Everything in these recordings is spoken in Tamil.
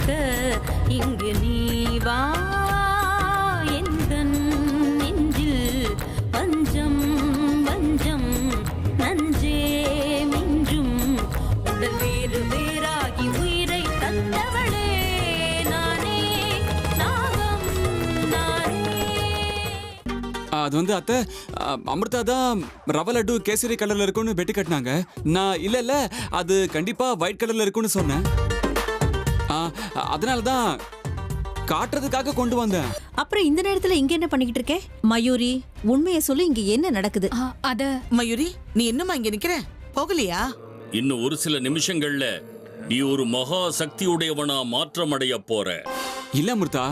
காக்க இங்கு நீ வா எந்தன் நெஞ்சில் பஞ்சம் வஞ்சம் நஞ்சே மிஞ்சும் உடல் வேறு வேறாகி உயிரை தந்தவளே நானே நாகம் நானே. அது வந்து அத்தை, அமிர்தா தான் ரவா லட்டு கேசரி கலர்ல இருக்கும்னு பெட்டி கட்டினாங்க. நான் இல்ல அது கண்டிப்பா ஒயிட் கலர்ல இருக்கும்னு சொன்னேன். அதனால தான் காட்டுறதுக்காக கொண்டு வந்தேன். அப்புறம் இந்த நேரத்துல இங்க என்ன பண்ணிக்கிட்டு இருக்கே? மயூரி, உண்மையை சொல்லி இங்க என்ன நடக்குது? மயூரி, நீ என்னமா இங்க நிக்கிற? போகலையா? இன்னும் ஒரு சில நிமிஷங்கள்ல நீ ஒரு மகா சக்தியுடையவனா மாற்றம் அடைய போற. இல்ல அமிர்தா,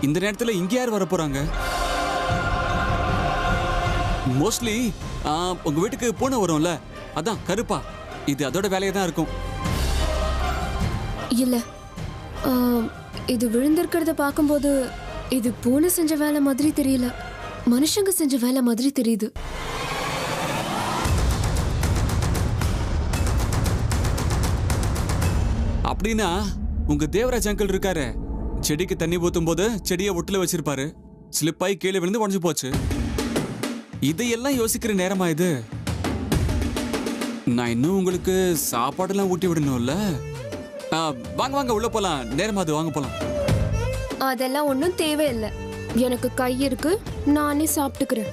இந்த நேரத்துல இங்க யார் வர போறாங்க? மோஸ்ட்லி உங்க வீட்டுக்கு பூனை வரும்ல, அதான் கருப்பா, இது அதோட வேலையா தான் இருக்கும். இல்ல, இது விழுந்திருக்கிறத பார்க்கும்போது இது பூனை செஞ்ச வேலை மாதிரி தெரியல, மனுஷங்க செஞ்ச வேலை மாதிரி தெரியுது. அப்படின்னா உங்க தேவராஜ் அங்கிள் இருக்காரு, செடிக்கு தண்ணி ஊத்தும் போது செடியை ஒட்டுல வச்சிருப்பாரு, ஸ்லிப்பாய் கீழே விழுந்து உடஞ்சு போச்சு. இதையெல்லாம் யோசிக்கிற நேரமா இது? நான் இன்னும் உங்களுக்கு சாப்பாடுலாம் ஊட்டி விடணும்ல. வாங்க வாங்க உள்ள போலாம், நேரமா அது, வாங்க போலாம். அதெல்லாம் ஒன்றும் தேவையில்லை, எனக்கு கை இருக்கு, நானே சாப்பிட்டுக்கிறேன்.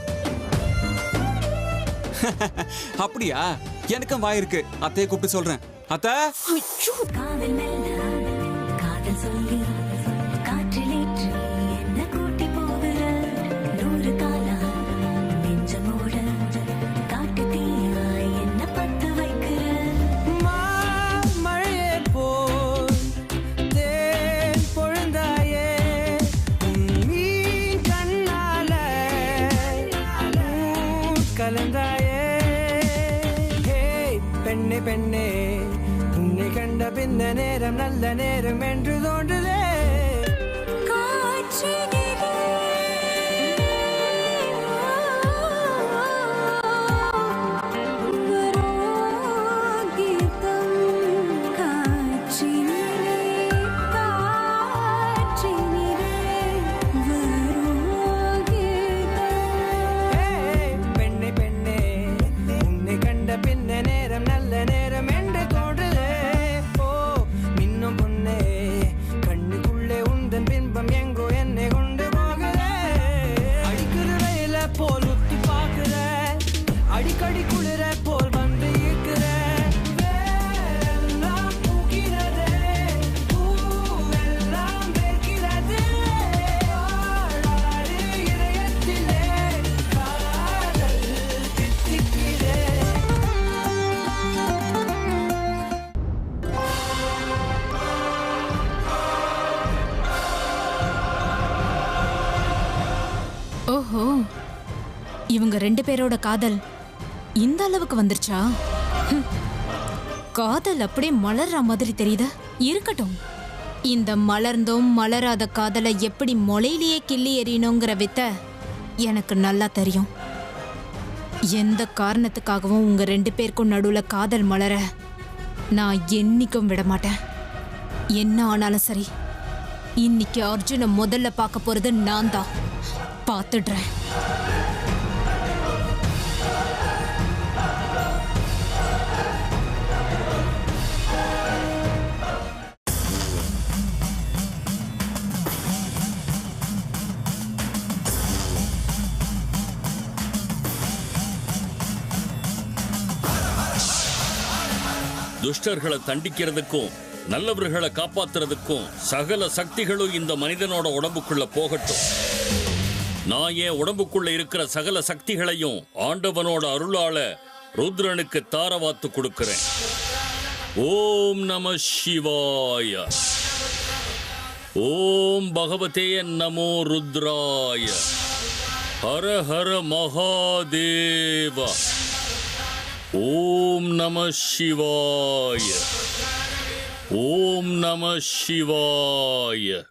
அப்படியா? எனக்கும் வாய் இருக்கு, அத்தையை கூப்பிட்டு சொல்றேன். அத்தை, காதல் சொல்லி காற்றிலேற்றி என்ன கூட்டி போகிற நூறு காலா நெஞ்சமோட காட்டு தீயாய் என்ன பத்து வைக்கிற மழையே போல் தேன் பொழுந்தாயே மீன் கண்ணால கலந்தாயே. பெண்ணே பெண்ணே, உன்னை கண்ட பின்ன நேரம் நல்ல நேரம் என்று தோன்றுதே. பெண்ணே பெண்ணே, உன்னை கண்ட பின்ன நேரம் நல்ல நேரம் என்று தோன்றுதே. ஓ மின்னும் பொன்னே, கண்ணுக்குள்ளே உந்தன் பின்பம் எங்கோ என்னை கொண்டு போகுதே. அடிக்கிற வெயில போல் உத்தி பார்க்கிற, அடிக்கடி குளிர போல் வந்து இருக்கிற. வேறெல்லாம் பூக்கிறதே, பூவெல்லாம் வேர்க்கிறதே. வாழாறு இதயத்திலே காதல் தித்திக்கிறே. ஓஹோ, இவங்க ரெண்டு பேரோட காதல் இந்த அளவுக்கு வந்துருச்சா? காதல் அப்படியே மலர்ற மாதிரி தெரியுது. இருக்கட்டும், இந்த மலர்ந்தும் மலராத காதலை எப்படி மொளையிலேயே கிள்ளி எறியணுங்கிற வித்த எனக்கு நல்லா தெரியும். எந்த காரணத்துக்காகவும் உங்க ரெண்டு பேருக்கும் நடுவுல காதல் மலர நான் என்னைக்கும் விட மாட்டேன். என்ன ஆனாலும் சரி, இன்னைக்கு அர்ஜுனை முதல்ல பார்க்க போறது நான் தான். பார்த்துடுறேன். துஷ்டர்களை தண்டிக்கிறதுக்கும் நல்லவர்களை காப்பாத்துறதுக்கும் சகல சக்திகளும் இந்த மனிதனோட உடம்புக்குள்ள போகட்டும். நான் என் உடம்புக்குள்ள இருக்கிற சகல சக்திகளையும் ஆண்டவனோட அருளால ருத்ரனுக்கு தாரவாத்து கொடுக்கிறேன். ஓம் நம சிவாய. ஓம் பகவதே நமோ ருத்ராய. ஹர ஹர மகாதேவ. ஓம் நம சிவாய. ஓம் நம சிவாய.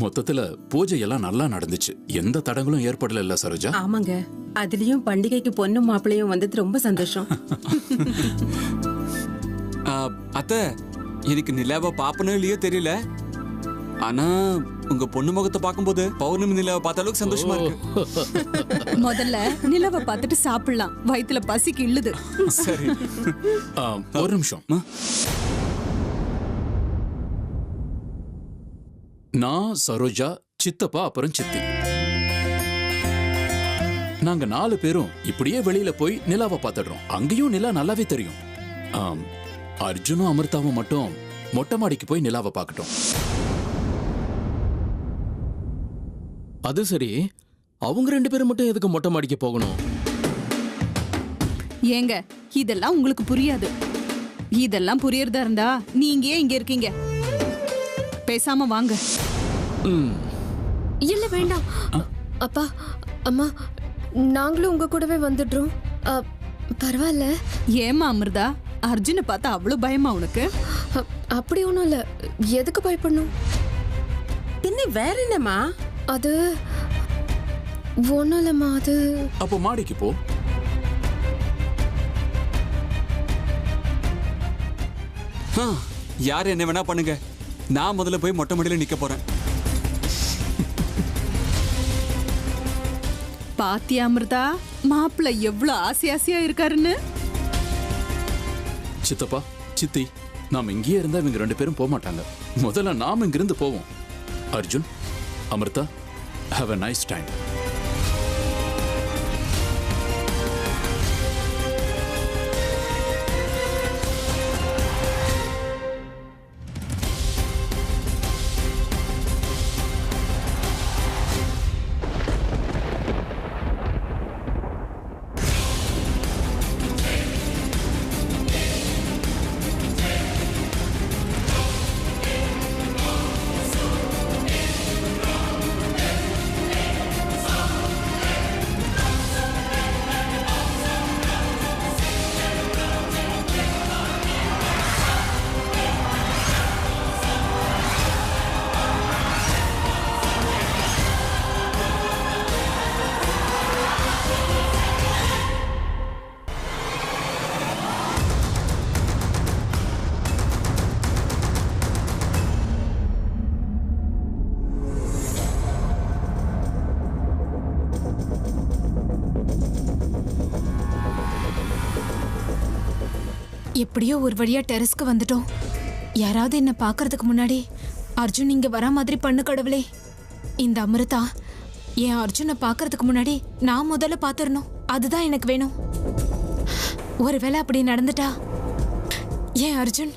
மொத்தத்துல பூஜை எல்லாம் நல்லா நடந்துச்சு. எந்த தடங்களும் ஏற்படல இல்ல சரோஜா? ஆமாங்க, அதுலயும் பண்டிகைக்கு பொண்ணும் மாப்பிளையும் வந்தது ரொம்ப சந்தோஷம். அத்தை, எனக்கு நிலாவை பாப்பனோ இல்லையோ தெரியல, ஆனா உங்க பொண்ணு முகத்தை பார்க்கும்போது பௌர்ணமி நிலாவை பார்த்த அளவுக்கு சந்தோஷமா இருக்கு. முதல்ல நிலவை பார்த்துட்டு சாப்பிடலாம், வயித்துல பசிக்கு இழுது. சரி, ஒரு நிமிஷம். நான், சரோஜா, சித்தப்பா, அப்புறம் சித்தி, நாங்க 4 பேரும் இப்படியே வெளியில போய் நிலாவை பார்த்துடுறோம். அங்கேயும் நிலா நல்லாவே தெரியும். அர்ஜுனும் அமிர்தாவும் மட்டும் மொட்டை மாடிக்கு போய் நிலாவை பார்க்கட்டும். அது சரி, அவங்க 2 பேரும் மட்டும் எதுக்கு மொட்டை மாடிக்கு போகணும்? ஏங்க, இதெல்லாம் உங்களுக்கு புரியாது. இதெல்லாம் புரியறதா இருந்தா நீங்க ஏன் இங்க இருக்கீங்க? பேசாம வாங்க. இல்ல வேண்டாம். அப்பா அம்மா, நாங்களும் உங்க கூடவே வந்துடுறோம். பரவாயில்ல. ஏமா அமிர்தா, அர்ஜுனை பார்த்தா அவ்வளவு பயமா உனக்கு? அப்படி ஒண்ணும் இல்ல. எதுக்கு பயப்படணும்? பின்ன வேற என்னம்மா? அது ஒண்ணும் இல்லம்மா. அது அப்போ மாடிக்கு போ. யார் என்ன வேணா பண்ணுங்க, நான் முதல்ல போய் மொட்டை மாடியில நிக்க போறேன். பாத்தியா அமிர்தா, மாப்பிள்ள எவ்வளவு ஆசையா இருக்காருன்னு? சித்தப்பா, சித்தி, நாம இங்கேயே இருந்தா இவங்க 2 பேரும் போக மாட்டாங்க. முதல்ல நாம இங்கிருந்து போவோம். Arjun, Amrita, have a nice time. எப்படியோ ஒரு வழியா டெரஸ்க்கு வந்துட்டோம். யாராவது என்ன பார்க்கறதுக்கு முன்னாடி அர்ஜுன் இங்க வர மாதிரி பண்ணு கடவுளே. இந்த அமிர்தா என் அர்ஜுனை பார்க்கறதுக்கு முன்னாடி நான் முதல்ல பார்த்துடணும். அதுதான் எனக்கு வேணும். ஒருவேளை அப்படி நடந்துட்டா என் அர்ஜுன்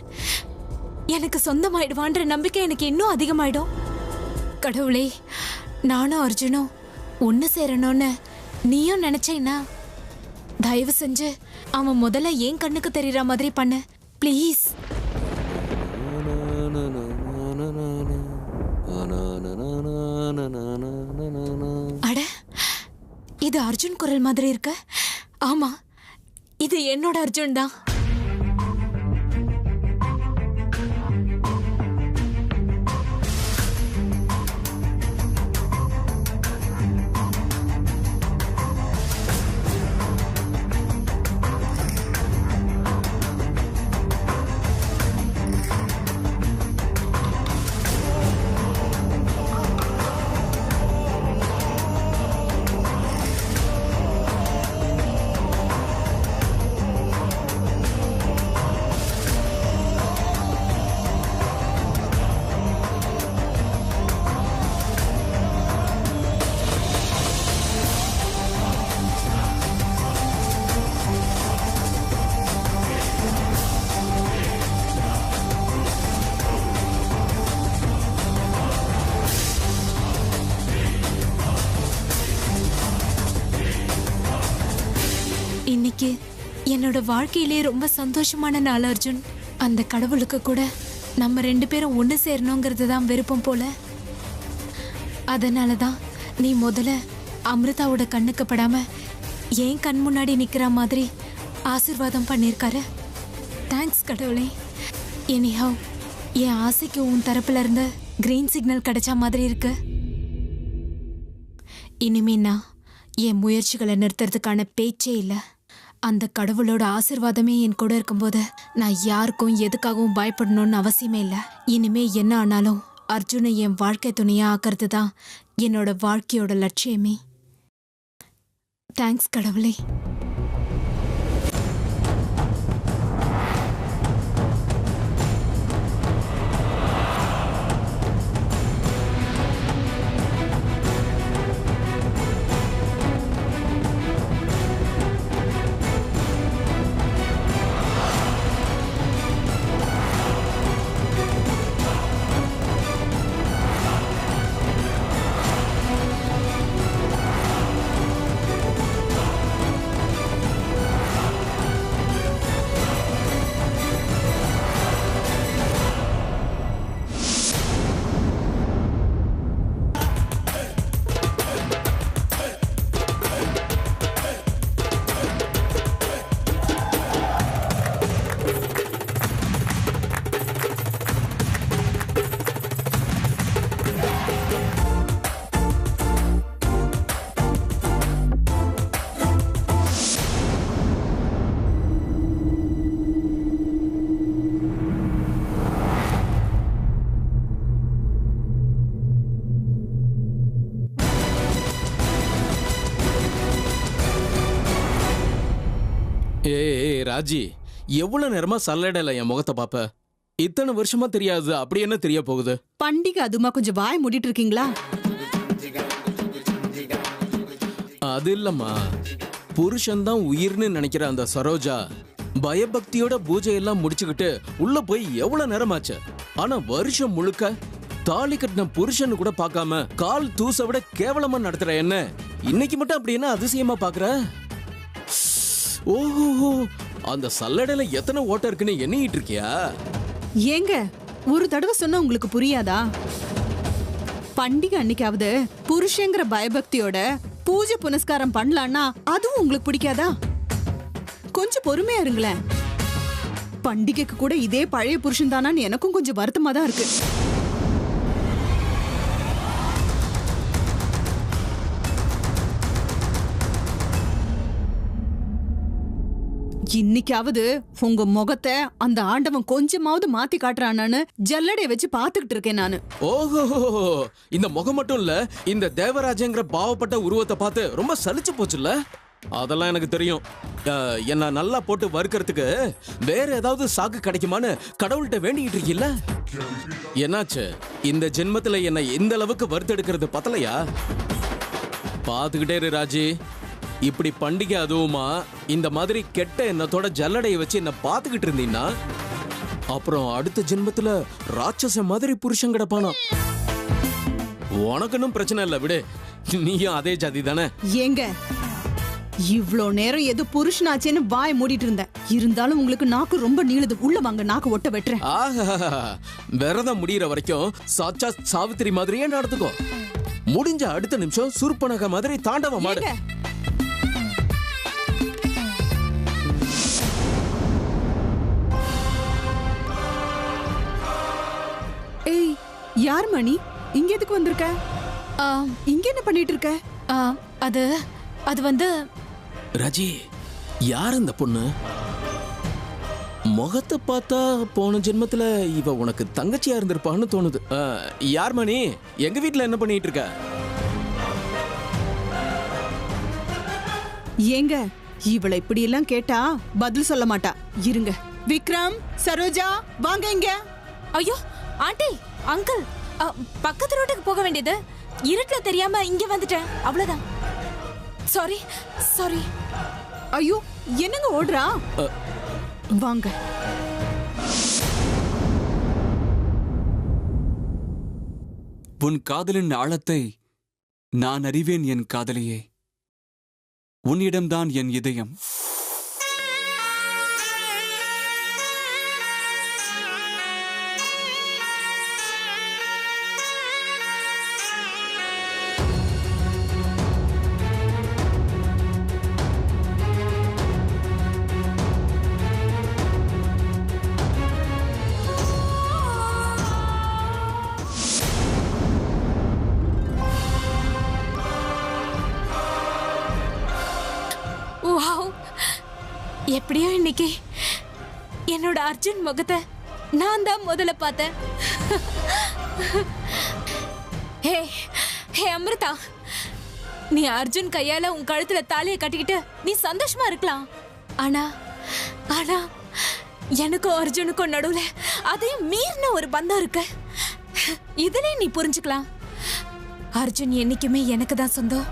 எனக்கு சொந்தமாயிடுவான்ற நம்பிக்கை எனக்கு இன்னும் அதிகமாயிடும். கடவுளே, நானும் அர்ஜுனும் ஒன்று சேரணும்னு நீயும் நினைச்சேன்னா தயவு செஞ்சு அவன் முதல்ல ஏன் கண்ணுக்கு தெரியற மாதிரி பண்ணு ப்ளீஸ். அட, இது அர்ஜுன் குரல் மாதிரி இருக்கு. ஆமா, இது என்னோட அர்ஜுன் தான். இன்னைக்கு என்னோட வாழ்க்கையிலே ரொம்ப சந்தோஷமான நாள் அர்ஜுன். அந்த கடவுளுக்கு கூட நம்ம 2 பேரும் ஒன்று சேரணுங்கிறது தான் விருப்பம் போல. அதனால தான் நீ முதல்ல அமிர்தாவோட கண்ணுக்கு படாம ஏன் கண் முன்னாடி நிக்கிற மாதிரி ஆசீர்வாதம் பண்ணியிருக்காரு. தேங்க்ஸ் கடவுளே. எனிஹவ் என் ஆசைக்கு உன் தரப்புல இருந்து கிரீன் சிக்னல் கிடைச்ச மாதிரி இருக்கு. இனிமே நான் என் முயற்சிகளை நிறுத்துறதுக்கான பேச்சே இல்லை. அந்த கடவுளோட ஆசீர்வாதமே என் கூட இருக்கும்போது நான் யாருக்கும் எதுக்காகவும் பயப்படணும்னு அவசியமே இல்லை. இனிமே என்ன ஆனாலும் அர்ஜுனை என் வாழ்க்கை துணையா ஆக்கிறது தான் என்னோட வாழ்க்கையோட லட்சியமே. தேங்க்ஸ் கடவுளே. ஏய் ராஜி, எவ்வளவு நேரமா சல்லடையில என் முகத்தை பாப்ப? இத்தனை வருஷமா தெரியாது, அப்படி என்ன தெரிய போகுது? பண்டிகை அதுமா கொஞ்சம் வாய் மூடிட்டு இருக்கீங்களா? அது இல்லம்மா, புருஷன் தான் உயிர்னு நினைக்கிற அந்த சரோஜா பயபக்தியோட பூஜை எல்லாம் முடிச்சுக்கிட்டு உள்ள போய் எவ்வளவு நேரமாச்சு. ஆனா வருஷம் முழுக்க தாலி கட்டின புருஷன் கூட பார்க்காம கால் தூச விட கேவலமா நடத்துற என்ன இன்னைக்கு மட்டும் அப்படி என்ன அதிசயமா பாக்குற? ஓஹோ, அந்த சல்லடையில எத்தனை ஓட்டை இருக்குன்னு எண்ணிட்டு இருக்கியா? ஏங்க ஒரு தடவை சொன்னா உங்களுக்கு புரியாதா? பண்டிகை அன்னைக்காவது புருஷங்கிற பயபக்தியோட பூஜை புனஸ்காரம் பண்ணலான்னா அதுவும் உங்களுக்கு பிடிக்காதா? கொஞ்சம் பொறுமையா இருங்களேன். பண்டிகைக்கு கூட இதே பழைய புருஷன் தானான்னு எனக்கும் கொஞ்சம் வருத்தமா தான் இருக்கு. இன்னைக்காவது உங்க முகத்தை அந்த ஆண்டவன் கொஞ்சமாவது மாத்தி காட்டுறானான்னு ஜல்லடைய வச்சு பாத்துக்கிட்டு இருக்கேன் நானு. ஓஹோ, இந்த முகம் மட்டும் இல்ல, இந்த தேவராஜங்கிற பாவப்பட்ட உருவத்தை பார்த்து ரொம்ப சலிச்சு போச்சுல்ல? அதெல்லாம் எனக்கு தெரியும். என்ன நல்லா போட்டு வறுக்கிறதுக்கு வேற ஏதாவது சாக்கு கிடைக்குமான்னு கடவுள்கிட்ட வேண்டிக்கிட்டு இருக்கீல்ல? என்னாச்சு, இந்த ஜென்மத்துல என்ன எந்த அளவுக்கு வறுத்தெடுக்கிறது பத்தலையா? பாத்துக்கிட்டே இரு ராஜி. இப்படி பண்டிகை அதுவுமா இந்த மாதிரி கெட்ட எண்ணத்தோட ஜல்லடையை வச்சு என்ன பாத்துக்கிட்டு இருந்தீங்கன்னா அப்புறம் அடுத்த ஜென்மத்துல ராட்சச மாதிரி புருஷன் கிடப்பானா. உனக்குன்னும் பிரச்சனை இல்ல, விடு. நீயும் அதே ஜாதி தானே. ஏங்க இவ்ளோ நேரம் ஏதோ புருஷனாச்சேன்னு வாய் மூடிட்டு இருந்த. இருந்தாலும் உங்களுக்கு நாக்கு ரொம்ப நீளுது. உள்ள வாங்க, நாக்கு ஒட்ட வெட்டுறேன். விரதம் முடியற வரைக்கும் சாச்சா சாவித்திரி மாதிரியே நடந்துக்கோ. முடிஞ்ச அடுத்த நிமிஷம் சுருப்பனக மாதிரி தாண்டவம் மாடு. ஏய், யார் மணி? இங்க எதுக்கு வந்திருக்க? இங்க என்ன பண்ணிட்டு இருக்க? அது வந்து ராஜி, யார் அந்த பொண்ணு? முகத்தை பார்த்தா போன ஜென்மத்துல இவ உனக்கு தங்கச்சியா இருந்திருப்பான்னு தோணுது. யார் மணி? எங்க வீட்டுல என்ன பண்ணிட்டு இருக்க? ஏங்க இவளை இப்படி எல்லாம் கேட்டா பதில் சொல்ல மாட்டா. இருங்க. விக்ரம், சரோஜா, வாங்க இங்க. ஐயோ ஆண்டி, அங்கிள், பக்கத்து ரோட்டுக்கு போக வேண்டியது. இருட்டுல தெரியாம இங்க வந்துட்டேன், அவ்வளவுதான். Sorry sorry. ஐயோ, என்னங்க ஓடுறா? வாங்க. உன் காதலின் ஆழத்தை நான் அறிவேன் என் காதலியே. உன்னிடம்தான் என் இதயம். எப்படியோ இன்னைக்கு என்னோட அர்ஜுன் முகத்தை நான் தான் முதல்ல பார்த்தேன். ஹே ஹே அமிர்தா, நீ அர்ஜுன் கையால உன் கழுத்துல தாலியை கட்டிக்கிட்டு நீ சந்தோஷமா இருக்கலாம். ஆனா ஆனா எனக்கும் அர்ஜுனுக்கும் நடுவுல அதையும் மீறின ஒரு பந்தம் இருக்கு. இதுல நீ புரிஞ்சுக்கலாம். அர்ஜுன் என்னைக்குமே எனக்கு தான் சொந்தம்.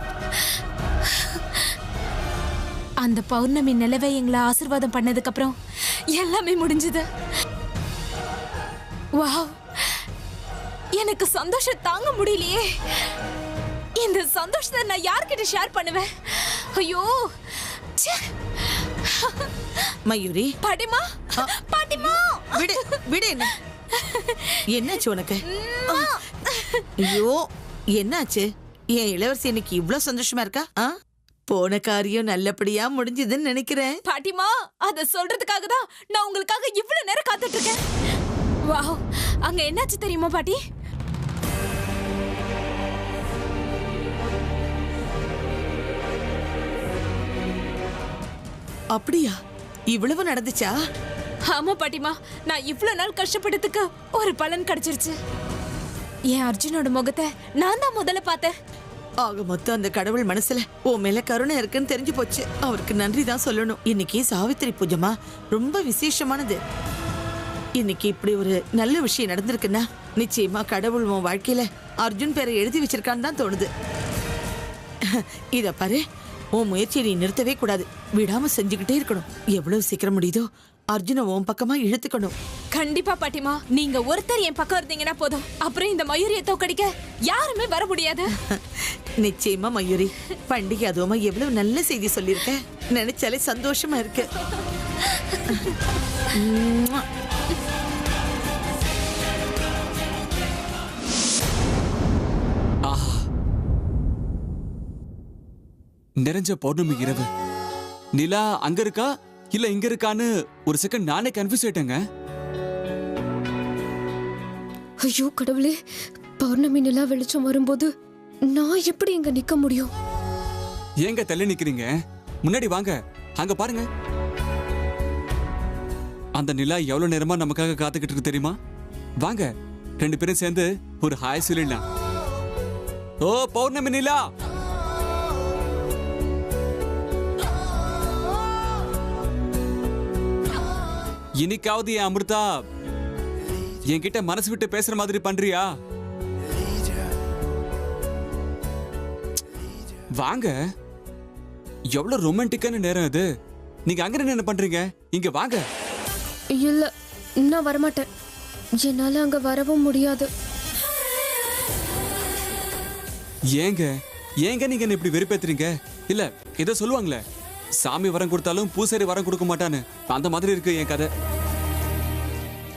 அந்த பௌர்ணமி நிலவை எங்களை ஆசீர்வாதம் பண்ணதுக்கு அப்புறம் எல்லாமே முடிஞ்சது. வாவ், எனக்கு சந்தோஷம் தாங்க முடியலையே. இந்த சந்தோஷத்தை நான் யார்கிட்ட ஷேர் பண்ணுவேன்? ஐயோ ச்சே. மயூரி, பாட்டிமா பாட்டிமா விடு விடு. என்னாச்சு உனக்கு? ஐயோ என்னாச்சு? என் இளவரசி இன்னைக்கு இவ்ளோ சந்தோஷமா இருக்கா? போன காரியம் நல்லபடியா முடிஞ்சதுன்னு நினைக்கிறேன். பாட்டிமா, அத சொல்றதுக்காக தான் நான் உங்களுக்காக இவ்வளவு நேரம் காத்துட்டு இருக்கேன். வாவ், அங்க என்னாச்சு தெரியுமா பாட்டி? அப்படியா? இவ்வளவு நடந்துச்சா? ஆமா பாட்டிமா, நான் இவ்வளவு நாள் கஷ்டப்பட்டதுக்கு ஒரு பலன் கிடைச்சிருச்சு. என் அர்ஜுனோட முகத்தை நான் தான் முதல்ல பார்த்தேன். ஆக மொத்தம் அந்த கடவுள் மனசுல உன் மேல கருணை இருக்குன்னு தெரிஞ்சு போச்சு. அவருக்கு நன்றி தான் சொல்லணும். இன்னைக்கு சாவித்திரி பூஜைமா, ரொம்ப விசேஷமானது. இன்னைக்கு இப்படி ஒரு நல்ல விஷயம் நடந்திருக்குன்னா நிச்சயமா கடவுள் உன் வாழ்க்கையில அர்ஜுன் பேரை எழுதி வச்சிருக்கான்னு தான் தோணுது. இத பாரு, உன் முயற்சியை நீ நிறுத்தவே கூடாது. விடாம செஞ்சுக்கிட்டே இருக்கணும். எவ்வளவு சீக்கிரம் முடியுதோ அர்ஜுன உன் பக்கமா இழுத்துக்கணும். கண்டிப்பா பாட்டிமா, நீங்க ஒருத்தர் என் பக்கம் இருந்தீங்கன்னா போதும். அப்புறம் இந்த மயூரியை தோக்கடிக்க யாருமே வர முடியாது. நிச்சயமா மயூரி, பண்டிகை அதுவுமா எவ்வளவு நல்ல செய்தி சொல்லியிருக்க. நினைச்சாலே சந்தோஷமா இருக்கு. நிறைஞ்ச பௌர்ணமி இரவு. நிலா அங்க இருக்கா இல்ல இங்க இருக்கான்னு ஒரு செகண்ட் நானே கன்ஃபியூஸ் ஆயிட்டேங்க. ஐயோ கடவுளே, பௌர்ணமி நிலா வெளிச்சம் வரும்போது நான் எப்படி இங்க நிக்க முடியும்? ஏங்க தள்ளி நிக்கிறீங்க? முன்னாடி வாங்க, அங்க பாருங்க. அந்த நிலா எவ்வளவு நேரமா நமக்காக காத்துக்கிட்டு இருக்கு தெரியுமா? வாங்க, ரெண்டு பேரும் சேர்ந்து ஒரு ஹாய் சொல்லிடலாம். ஓ பௌர்ணமி நிலா, இன்னைக்காவது என் அமிர்தா என்கிட்ட மனசு விட்டு பேசுற மாதிரி பண்றியா? வாங்க, எவ்வளவு ரொமான்டிக்கான நேரம் இது. நீங்க அங்க என்ன பண்றீங்க? இங்க வாங்க. இல்ல, நான் வரமாட்டேன். என்னால அங்க வரவும் முடியாது. ஏங்க ஏங்க நீங்க என்ன இப்படி வெறுப்பேத்துறீங்க? இல்ல இத சொல்லுவாங்களே, சாமி வரம் கொடுத்தாலும் பூசாரி வரம் கொடுக்க மாட்டான்னு. அந்த மாதிரி இருக்கு என் கதை.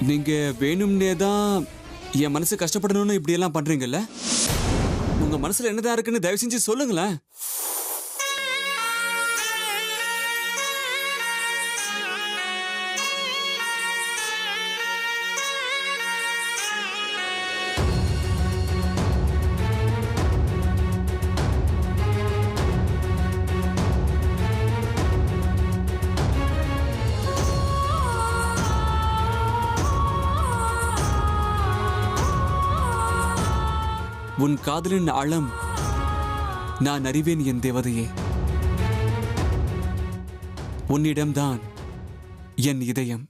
நீங்க வேணும்னே தான் என் மனசு கஷ்டப்படணும்னு இப்படி எல்லாம் பண்றீங்கல்ல? உங்க மனசுல என்னதான் இருக்குன்னு தயவு செஞ்சு சொல்லுங்களேன். உன் காதலின் ஆழம் நான் அறிவேன் என் தேவதையே. உன்னிடம்தான் என் இதயம்.